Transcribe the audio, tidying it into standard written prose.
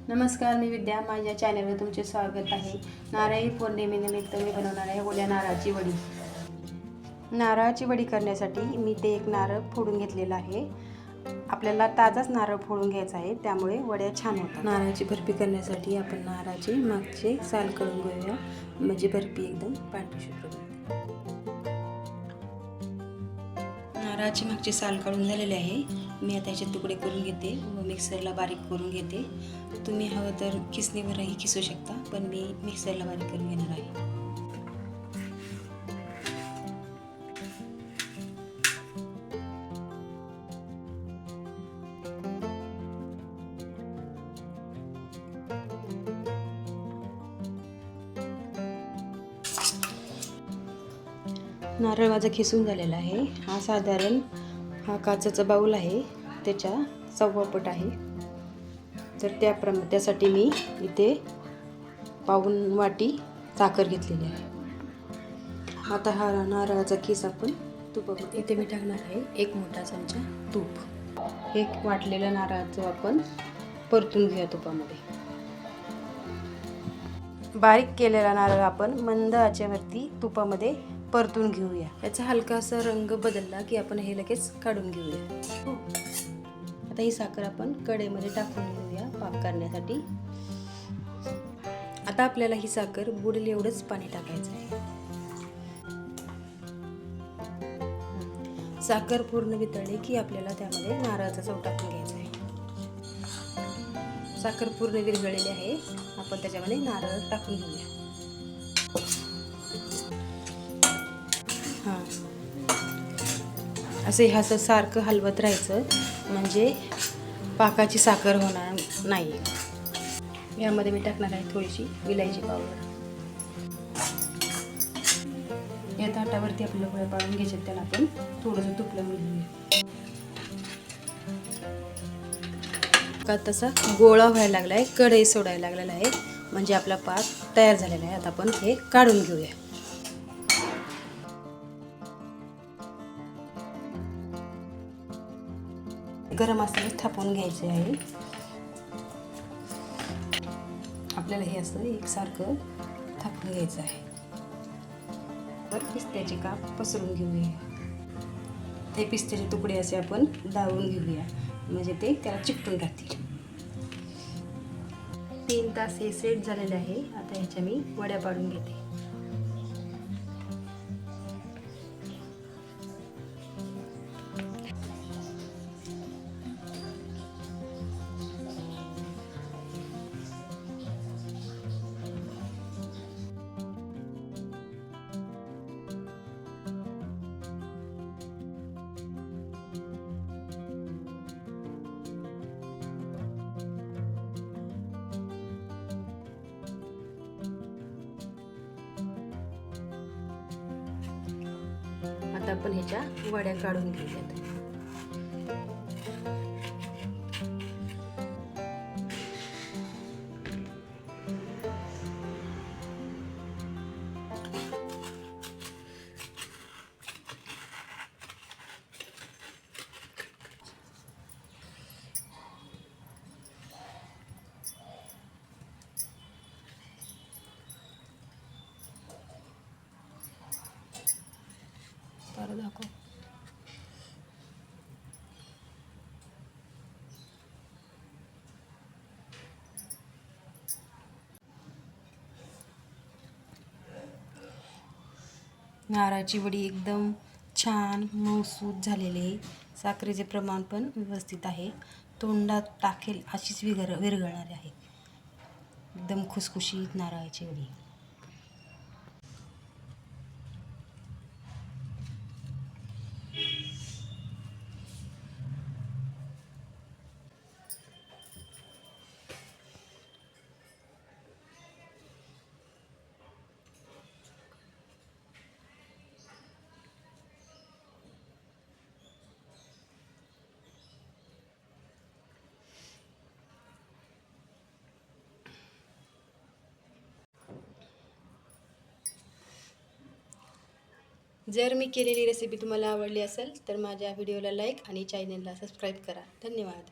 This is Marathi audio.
नमस्कार, मी विद्या. माझ्या चॅनलवर तुमचे स्वागत आहे. नारळी पौर्णिमेनिमित्त मी बनवणार आहे ओल्या नारळाची वडी. नारळाची वडी करण्यासाठी मी ते एक नारळ फोडून घेतलेला आहे. आपल्याला ताजाच नारळ फोडून घ्यायचा आहे, त्यामुळे वड्या छान होतात. नारळाची बर्फी करण्यासाठी आपण नारळाचे मागचे साल काढून घेऊया, म्हणजे बर्फी एकदम पांढरीशुभ्र होते. नारळाचे मागचे साल काढून झालेले आहे. मी आता याचे तुकडे करून घेते व मिक्सरला बारीक करून घेते. तुम्ही हवं तर खिसणीवरही खिसू शकता, पण मी मिक्सरला बारीक करून घेणार आहे. नारळ माझा खिसून झालेला आहे. हा साधारण काचेचा बाऊल आहे, त्याच्या 1/4 पट आहे. तर त्यासाठी मी इथे पाऊण वाटी साखर घेतलेली आहे. आता हा नारळाचा खिस आपण तुपामध्ये इथे मी टाकणार आहे. 1 मोठा चमचा तूप. हे वाटलेलं नारळाचं आपण परतून घेऊया तुपामध्ये. बारीक केलेला नारळ आपण मंद आचेवरती तुपामध्ये परतून घेऊया. याचा हलकासा रंग बदलला की आपण हे लगेच काढून घेऊया. आता ही साखर आपण कढईमध्ये टाकून घेऊया पाक करण्यासाठी. आता आपल्याला ही साखर बुडेल एवढंच पाणी टाकायचं आहे. साखर पूर्ण वितळली की आपल्याला त्यामध्ये नारळाचा चव टाकून घ्यायचा आहे. साखर पूर्ण विरघळलेली आहे. आपण त्याच्यामध्ये नारळ टाकून घेऊया. असे असं सारखं हलवत राहायचं, म्हणजे पाकाची साखर होणार नाही. यामध्ये मी टाकणार आहे थोडीशी विलायची पावडर. या ताटावरती आपल्याला गोळे पाडून घ्यायचे, त्याला आपण थोडंसं तूप लावून घेऊया. पाक तसा गोळा व्हायला लागलाय, कढई सोडायला लागलेला आहे, म्हणजे आपला पाक तयार झालेला आहे. आता आपण हे काढून घेऊया. गरम असताना थापून घ्यायचे आहे. आपल्याला हे असं एकसारखं थापून घ्यायचं आहे. तर पिस्त्याचे काप पसरून घेऊया. ते पिस्त्याचे तुकडे असे आपण दाळून घेऊया, म्हणजे ते त्याला चिकटून राहतील. 3 तास हे सेट झालेले आहे. आता ह्याच्या मी वड्या पाडून घेते. आता आपण ह्याच्या वड्या काढून घेऊयात. दाखव. नारळाची वडी एकदम छान मऊसूत झालेली आहे. साखरेचे प्रमाण पण व्यवस्थित आहे. तोंडात टाकेल अशीच विरघळणारी आहे. एकदम खुसखुशीत नारळाची वडी. जर मी केलेली रेसिपी तुम्हाला आवडली असेल तर माझ्या व्हिडिओला लाईक आणि चॅनलला सबस्क्राईब करा. धन्यवाद.